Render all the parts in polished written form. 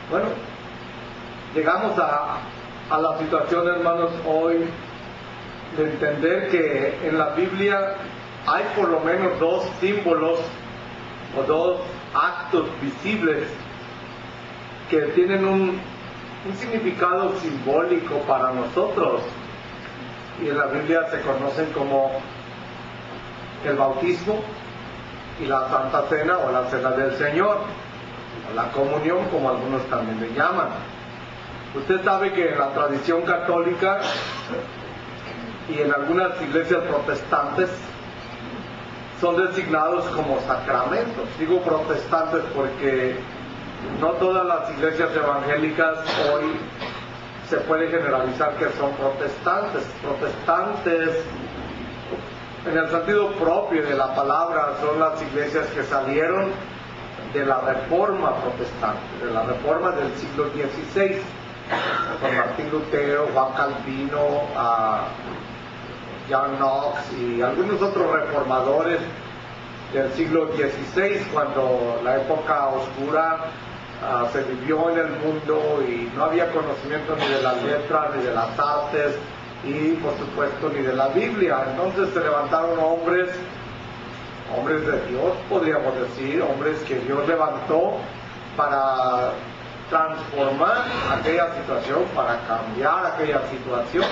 Bueno, llegamos a la situación, hermanos, hoy de entender que en la Biblia hay por lo menos dos símbolos o dos actos visibles que tienen un significado simbólico para nosotros, y en la Biblia se conocen como el bautismo y la Santa Cena o la Cena del Señor, o la comunión, como algunos también le llaman. Usted sabe que en la tradición católica y en algunas iglesias protestantes son designados como sacramentos. Digo protestantes porque no todas las iglesias evangélicas hoy se puede generalizar que son protestantes. Protestantes, en el sentido propio de la palabra, son las iglesias que salieron de la Reforma protestante, de la Reforma del siglo XVI, con Martín Lutero, Juan Calvino, John Knox y algunos otros reformadores del siglo XVI, cuando la época oscura se vivió en el mundo y no había conocimiento ni de las letras, ni de las artes y por supuesto ni de la Biblia. Entonces se levantaron hombres de Dios, podríamos decir, hombres que Dios levantó para transformar aquella situación, para cambiar aquella situación.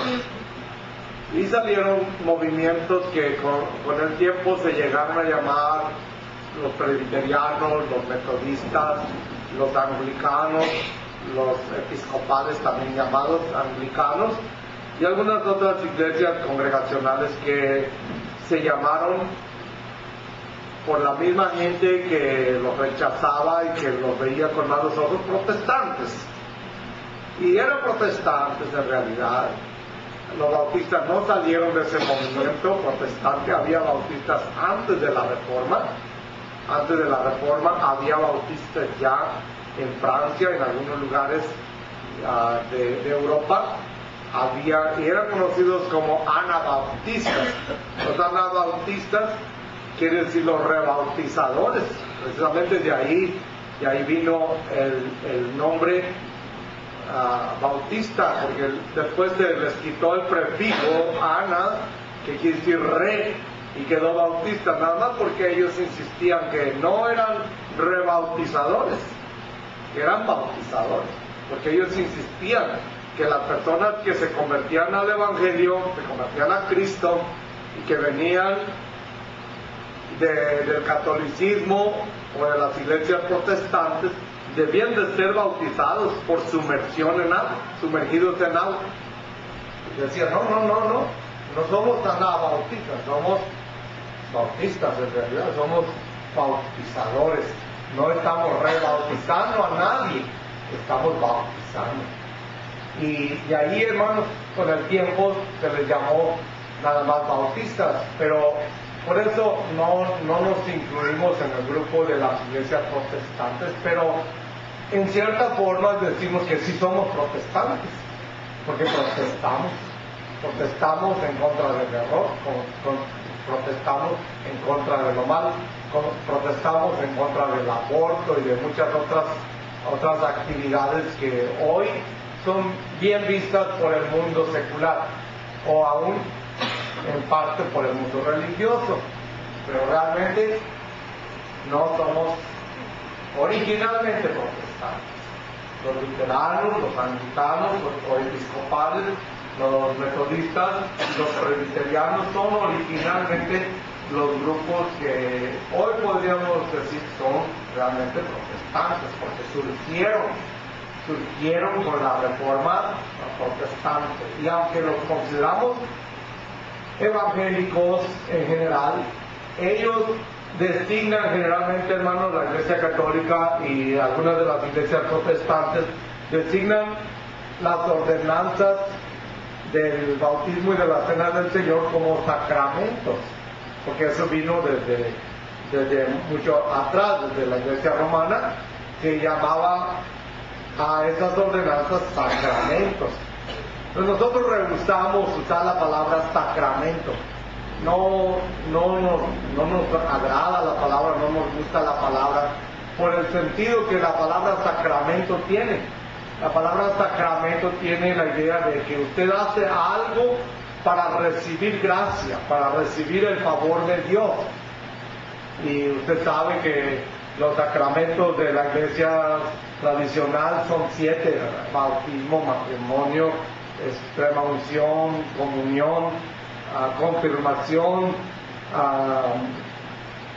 Y salieron movimientos que con el tiempo se llegaron a llamar los presbiterianos, los metodistas, los anglicanos, los episcopales también llamados anglicanos, y algunas otras iglesias congregacionales que se llamaron por la misma gente que los rechazaba y que los veía con malos ojos, protestantes. Y eran protestantes en realidad. Los bautistas no salieron de ese movimiento protestante. Había bautistas antes de la Reforma. Antes de la Reforma había bautistas ya en Francia, en algunos lugares de Europa. Y eran conocidos como anabautistas. Los anabautistas quiere decir los rebautizadores. Precisamente de ahí vino el nombre bautista, porque después se les quitó el prefijo ana, que quiere decir re, y quedó bautista, nada más porque ellos insistían que no eran rebautizadores, que eran bautizadores, porque ellos insistían que las personas que se convertían al Evangelio, se convertían a Cristo y que venían del catolicismo o de las iglesias protestantes, debían de ser bautizados por sumersión en agua, sumergidos en agua. Y decían, no somos anabautistas, somos bautistas en realidad, somos bautizadores, no estamos rebautizando a nadie, estamos bautizando. Y ahí, hermanos, con el tiempo se les llamó nada más bautistas, pero por eso no nos incluimos en el grupo de las iglesias protestantes, pero en cierta forma decimos que sí somos protestantes, porque protestamos en contra del error, protestamos en contra de lo malo, protestamos en contra del aborto y de muchas otras actividades que hoy son bien vistas por el mundo secular, o aún en parte por el mundo religioso, pero realmente no somos originalmente protestantes. Los luteranos, los anglicanos, los episcopales, los metodistas, los presbiterianos son originalmente los grupos que hoy podríamos decir son realmente protestantes, porque surgieron con la Reforma protestante, y aunque los consideramos evangélicos en general, ellos designan generalmente, hermanos, la Iglesia Católica y algunas de las iglesias protestantes designan las ordenanzas del bautismo y de la Cena del Señor como sacramentos, porque eso vino desde mucho atrás, desde la Iglesia Romana, que llamaba a esas ordenanzas sacramentos. Pero nosotros rehusamos usar la palabra sacramento. No nos agrada la palabra, no nos gusta la palabra, por el sentido que la palabra sacramento tiene. La palabra sacramento tiene la idea de que usted hace algo para recibir gracia, para recibir el favor de Dios. Y usted sabe que los sacramentos de la iglesia tradicional son 7: bautismo, matrimonio, extrema unción, comunión, confirmación,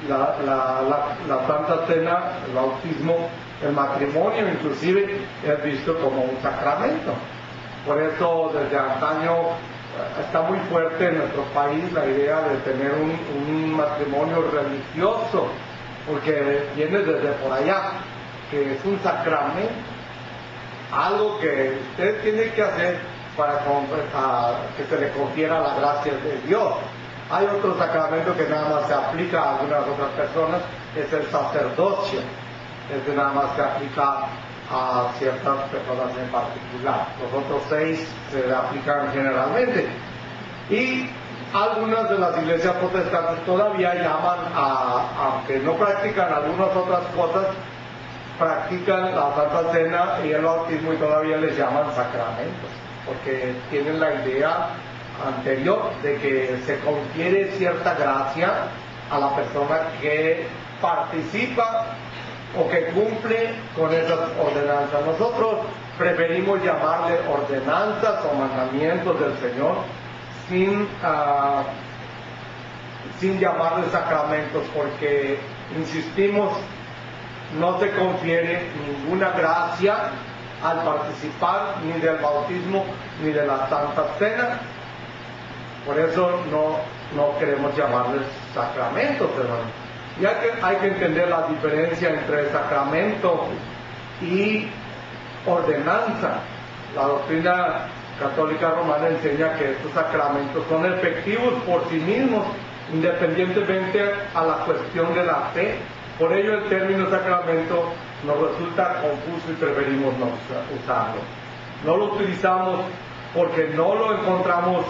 la Santa Cena, el bautismo, el matrimonio inclusive es visto como un sacramento. Por eso desde antaño está muy fuerte en nuestro país la idea de tener un matrimonio religioso, porque viene desde por allá, que es un sacramento, algo que usted tiene que hacer para que se le confiera la gracia de Dios. Hay otro sacramento que nada más se aplica a algunas otras personas, es el sacerdocio. Este nada más se aplica a ciertas personas en particular. Los otros 6 se aplican generalmente. Y algunas de las iglesias protestantes todavía llaman, aunque no practican algunas otras cosas, practican la Santa Cena y el bautismo y todavía les llaman sacramentos, porque tienen la idea anterior de que se confiere cierta gracia a la persona que participa o que cumple con esas ordenanzas. Nosotros preferimos llamarle ordenanzas o mandamientos del Señor sin llamarle sacramentos, porque insistimos, no se confiere ninguna gracia al participar ni del bautismo ni de la Santa Cena. Por eso no queremos llamarles sacramentos, hermano. Y hay que entender la diferencia entre sacramento y ordenanza. La doctrina católica romana enseña que estos sacramentos son efectivos por sí mismos, independientemente a la cuestión de la fe. Por ello el término sacramento nos resulta confuso y preferimos no usarlo. No lo utilizamos porque no lo encontramos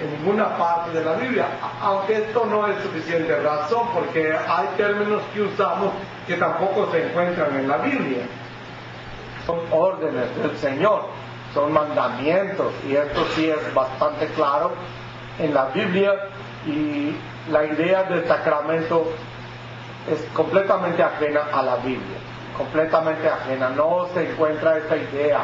en ninguna parte de la Biblia, aunque esto no es suficiente razón, porque hay términos que usamos que tampoco se encuentran en la Biblia. Son órdenes del Señor, son mandamientos, y esto sí es bastante claro en la Biblia, y la idea del sacramento es completamente ajena a la Biblia, completamente ajena. No se encuentra esta idea,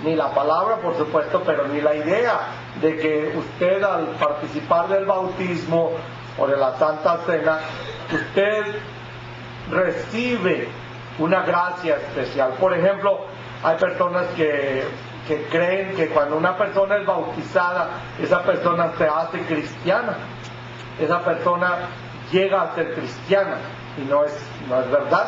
ni la palabra por supuesto, pero ni la idea de que usted al participar del bautismo o de la Santa Cena, usted recibe una gracia especial. Por ejemplo, hay personas que creen que cuando una persona es bautizada, esa persona se hace cristiana, esa persona llega a ser cristiana, y no es verdad.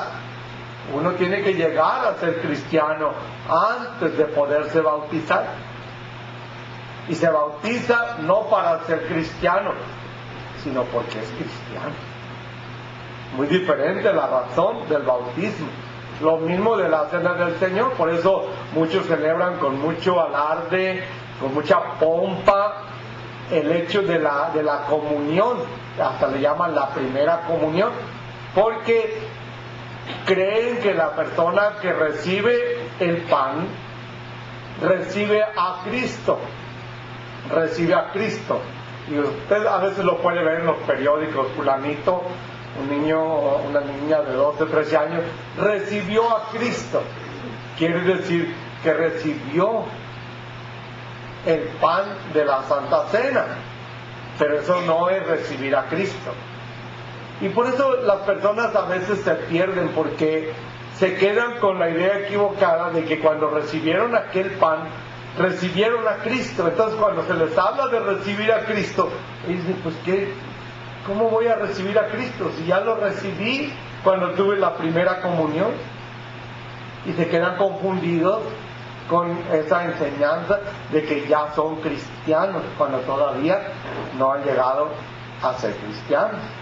Uno tiene que llegar a ser cristiano antes de poderse bautizar, y se bautiza no para ser cristiano, sino porque es cristiano. Muy diferente la razón del bautismo. Lo mismo de la Cena del Señor. Por eso muchos celebran con mucho alarde, con mucha pompa, el hecho de la comunión. Hasta le llaman la primera comunión, porque creen que la persona que recibe el pan recibe a Cristo. Recibe a Cristo. Y usted a veces lo puede ver en los periódicos: fulanito, un niño o una niña de 12, 13 años, recibió a Cristo. Quiere decir que recibió el pan de la Santa Cena, pero eso no es recibir a Cristo. Y por eso las personas a veces se pierden, porque se quedan con la idea equivocada de que cuando recibieron aquel pan, recibieron a Cristo. Entonces cuando se les habla de recibir a Cristo, dicen: pues ¿cómo voy a recibir a Cristo si ya lo recibí cuando tuve la primera comunión? Y se quedan confundidos con esa enseñanza de que ya son cristianos, cuando todavía no han llegado a ser cristianos.